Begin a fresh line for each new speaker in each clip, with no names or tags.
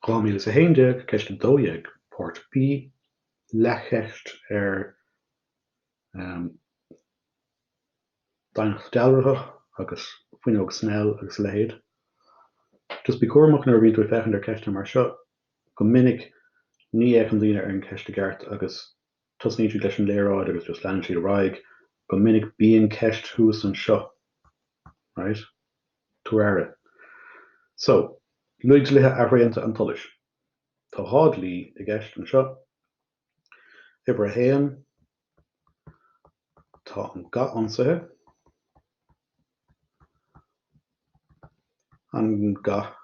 Rámíle sa héindeag ceist dóideag Port B lecheist dainach dealracha agus fuinneog snell agus léad. Dus bí cuairmach nar bhíú fechan ar ceiste mar seo go minic ní échan líine ar an ceiste gart agus tusníú leis an léráid agus just lean siad raig go minic bíon ceist thuas an seo. Right? Tuaire. So, luig lithe ahraíonnta an tulis. Tá hádlí i gceist an seo. Ibre héan tá an ga ansathe. An ga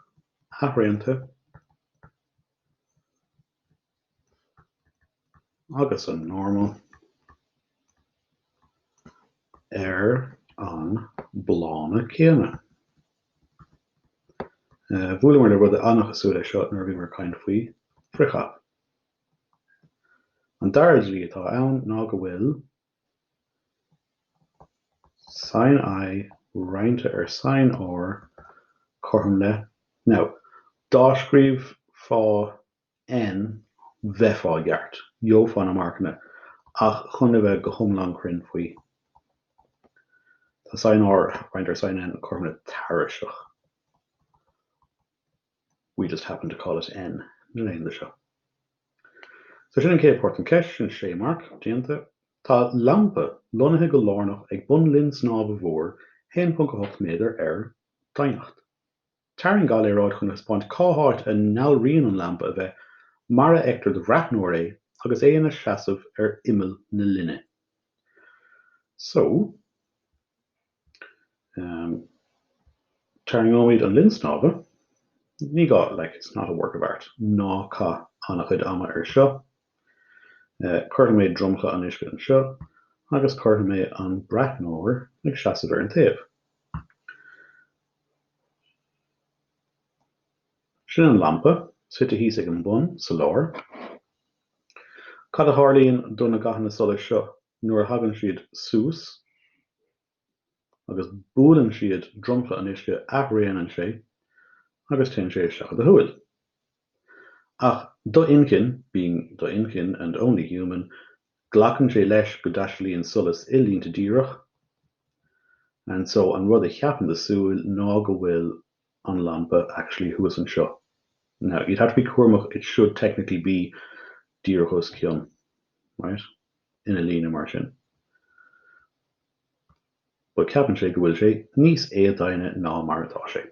ahraíonnta. Agus an normal an blána céanna. Bhuaile mar le rud annach asú lei seo nar bhí mar caint faoi fricha. An dairdlí atá ann ná go bhfuil sin I rointe ar sin R chorm le. Now, dáscríomh fá N bheitfá gheart, Joofá na marcanna, ach chuna bheith go thomlan crin faoi. Tá sin R rointe ar sin N chorm le taristeach. We just happen to call it N in the show. So sin an cé port an ceist an sé mark déanta tá lampa lonathe go lárnach ag bun linn snáb a bhór 1.8 méadar ar dainacht. Tairn gáil é ráid chun spáint cáthart a nálríonn an lampa a bheith mar a ectar do bhreathnóir é agus é ina seasamh ar imil na linne. So, tairn óid an linn snába ní gá, like, it's not a work of art. Ná cá annach chuid ama ar seo. Cuirtha méid dromcha an uisce an seo, agus cuirtha méid an bhreathnóir ag seasamh ar an taobh. Sin an lampa, suite híos ag an bun sa lár. Cad a tharlaíonn donna gcathanna solas seo nuair a hagann siad suas, agus búlann siad dromcha an uisce ahraíonn an sé, agus tin sé isteach de thuail. Ach do incin, being do incin and only human, glachan sé leis go daisilíonn solas illínta díreach, and so an rud a cheapan de súil ná go bhfuil an lampa actually thuas an seo. Now, you'd have to be cuairmach, it should technically be díreachos cion, right? In a lína mar sin. But ceapan sé go bhfuil sé níos éadaine ná mar atá sé.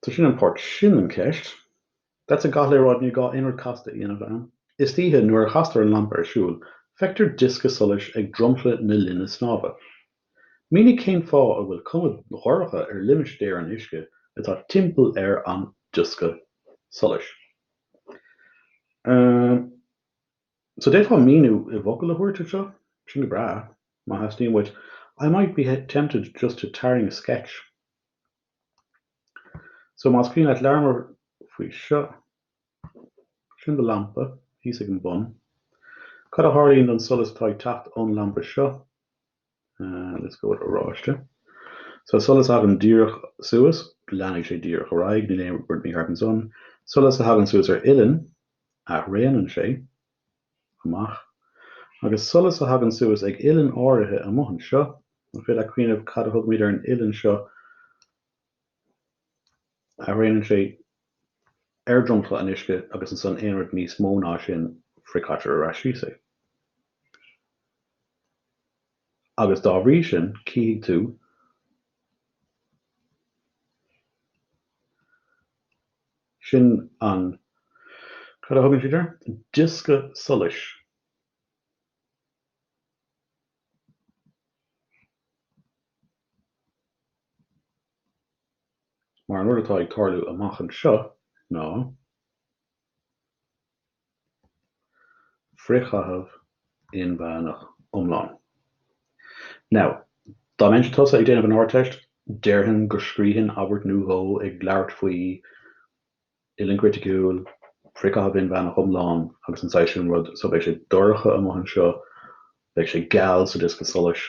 So sin an port sin an ceist. That's a gath le rád ní gá inward casta íana bhean. Is títhe nuair a chastar an lampa ar siúl, feictar disca solas ag dromchla na linne snába. Mínig cén fá a bhfuil cumad dhorcha ar limistéir an uisce atá timpeall ar an disca solas. So défá míú I bhocail a thuairte seo, sin go bra, má hastíon which I might be tempted just to tarring a sketch. So má scrín at learner faoi seo, sin the lampa, hís ag an bun. Cad a tharlaíonn an solas tá ag tacht ón lampa seo. Let's go with a ráiste. So solas hagan díreach suas, leannig sé díreach raig, ní léim burt mí hartan son. Solas hagan suas ar ilin, ahraíonn an sé, amach. Agus solas hagan suas ag ilin áirithe amach an seo, an fé le cuiineh cad a thug míad ar an ilin seo, ahraíonn an sé ar dromchla an uisce agus an son éonrad níos mó ná sin fricátear ar asíosa. Agus dá bhrí sin cíigh tú sin an cad a thugann siidir? Disca solas. Mar an rud atá ag tarlú amach an seo ná frichathabh inbheanach umlán. Now, dá mention tosa ag déanamh an Ardteist, dearhan gur scríohann ábhar nuathó ag leabhart faoi ilin criticúil, fricathabh inbheanach umlán agus an saoisiún rud, so bheidh sé dorcha amach an seo, bheidh sé geall sa disca solas,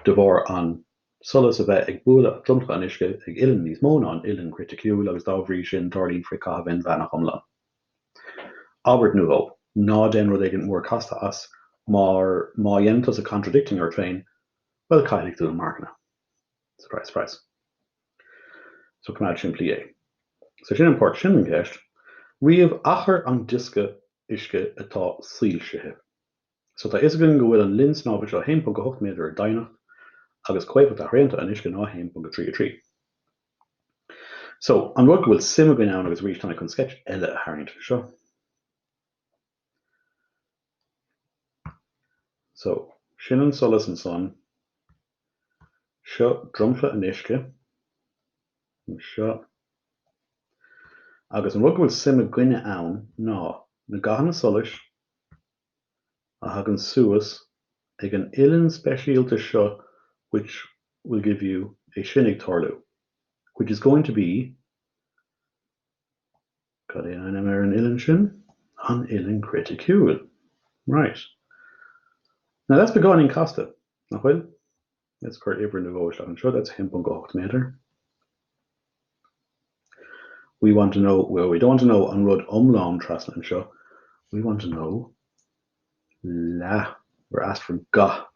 de bhór an Solas a bheith ag bula drumcha an isce ag ilan níos móna an ilan criticúil agus dábhrí sin darlín fri cahabhain bheanach omlan. Albert nuó, ná den rud éigean mór casta as, mar má dhéantas a contradicting ar féin, well caiigh dú markna. Surprise, surprise. So cumad sin pli é. So sin import sin an ceist, riamh achar an disca isce atá síl. So tá isgan go bhfuil an linn snábha seo 1.8 méadar ar dainach, agus coibh a réanta an isce ná 1.33. So an rud go bhfuil sim go ann agus ríis tána chun sketch eile a hairint seo. So sin an solas an son, seo drumfa an isce, seo, agus an rud go bhfuil sim goine ann ná na gahanna solas a hagan suas ag an ilan speisialta seo which will give you a sinnig torlu, which is going to be an ilan sin, an ilan criticúil. Right. Now that's begun in Costa. Well, let's call oibre nuó an seo, that's 1.8 meter. We want to know, well, we don't want to know an rud umlaum traslan seo. We want to know la. We're asked for ga.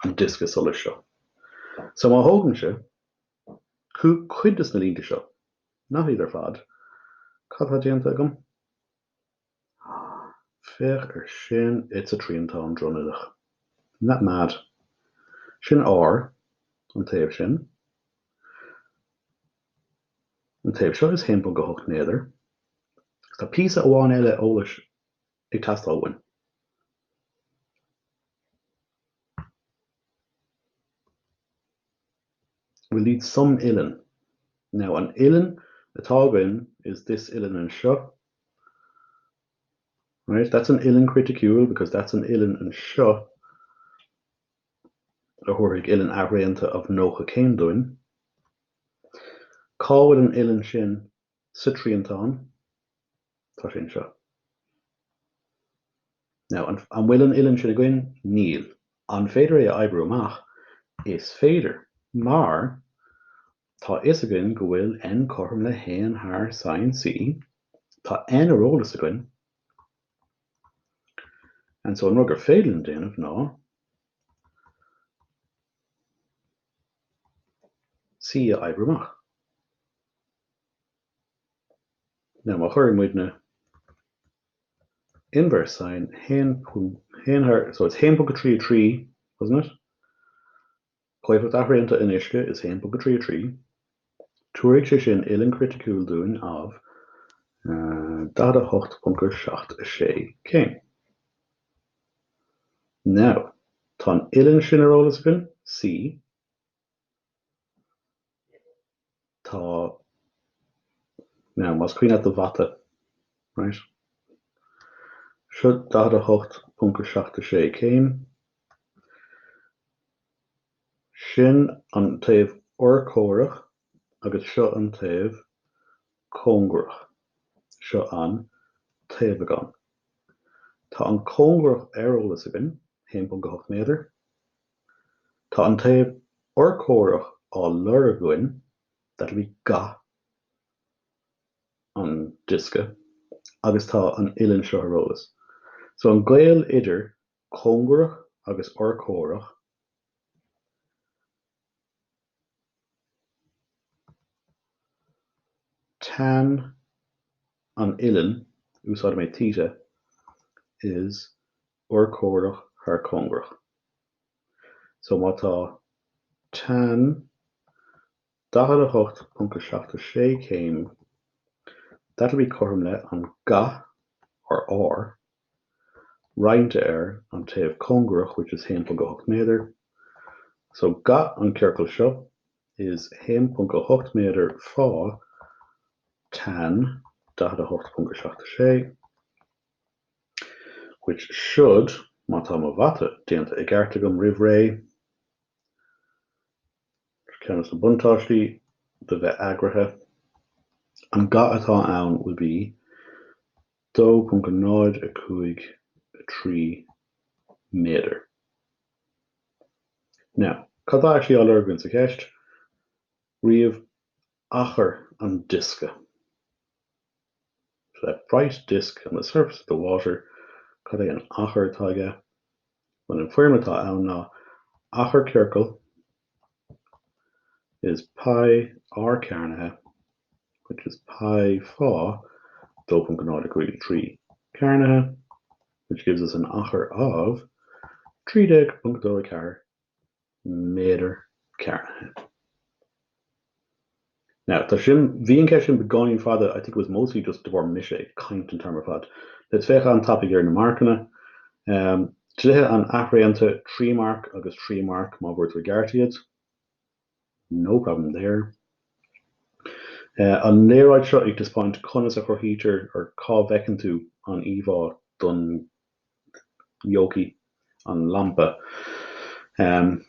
An disca solas seo. So má hógan se, chu cuidas na línta seo, nach idir fad, cad ha déanta agam? Fech ar sin, it's a tríantán dronideach. Not mad. Sin R, an taobh sin. An taobh seo is 1.8 méadar. Tá píosa amháin eile eolais ag tastal win. We need some ilan. Now an ilan atá win is this ilan and seo. Right, that's an ilan criticúil because that's an ilan and seo. A thuirigh ilan athraíonta of nócha céim doin. Cá with an ilan sin sa tríantán, tá sin seo. Now an bhfuil an ilan sin a gcuin níl. An féidir é oibre amach is féidir, mar tá is a gcuin go bhfuil n corm le haon haar sin c, tá n arólas a gcuin. And so an rug ar féidirn déanamh ná C a oibre amach. Now má chuir muid na inverse sign so it's 1.33, wasn't it? Coibh athraíonta in isce is 1.33. Tuairigh sé sin ilan criticúil dúin of 8.7 céim. Now, tá an ilan sin arólas fin C, tá now mas cuioine at the vata, right? Seo 8.7 céim. Sin an taobh orcórach agus seo an taobh cóngrach. Seo an taobh agam. Tá an cóngrach arólas agam 1.8 méadar. Tá an taobh orcórach á lura goin, that'll be ga an disca, agus tá an ilan seo arólas. So an gael idir cóngrach agus orcórach tan an ilan, úsáid mé theta, is orcórach haar cóngrach. So má tá tan 8.7 céim, that'll be corm le an ga or R, rointe an taobh cóngrach, which is 1.8 méadar. So ga an circle seo is 1.8 méadar fá tan 8.7, which should, má tá má vata déanta ag airteagam ribh ré, ceannas na buntáistí de bheith agrathe. An ga atá ann will be 2.953 méidir. Now, cad actually all urban sa ceist, riamh ábhar an disca. So that bright disk on the surface of the water, cad an ábhar atá aige. When in fuirmatá ann ná ábhar circle is pi r carnatha, which is pi fá dópin gnádig really 3 carnatha, which gives us an ábhar of 30.2 méidir carnatha. Now, bhíon ceist sin begáin fada, I think it was mostly just the word mishe, kaint in term of fad. Let's fecha an topic here na markana. Tlithe an athraíonta 3 mark agus 3 mark má bhfuirt regartiad. No problem there. An léiráid seo ag dispáint conas a chorthítear ar cá bhecinn tú an íomhá don yoki an lampa. Má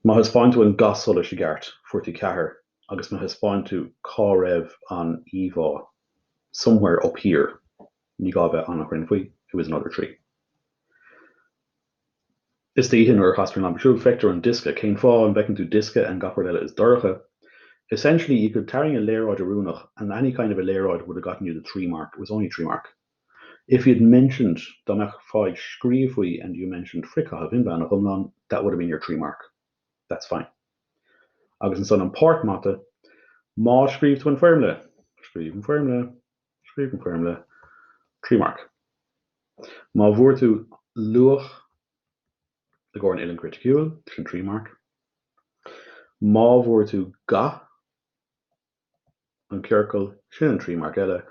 hispáint tú an gas sola sa gceart fuirtí cethair, agus má hispáint tú cá raibh an íomhá somewhere up here. Ní gá bheith annach rin faoi, it was another 3. Is the ihin or hospital lampa true vector and disca came fá and becking to disca and gapardella is durcha. Essentially, you could carry a léiróid arúnach, and any kind of a léiróid would have gotten you the 3 mark. It was only 3 mark. If you'd mentioned Domach Fai Scríomhhui and you mentioned Fricka Vinban of Humlan, that would have been your 3 mark. That's fine. Agus an son an port mata, má scríomh tú an firmle. Scríomh an firmle, 3 mark. Má bhúir tú luach the Gordon Illen Criticule, 3 mark. Má bhúir tú ga an circle, sin an 3 mark eile,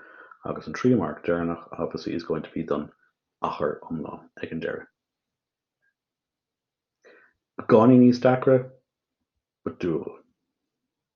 agus an 3 mark dernach obviously is going to be done ábhar umlá ag an deire. Gánaí níos dacra, but doable.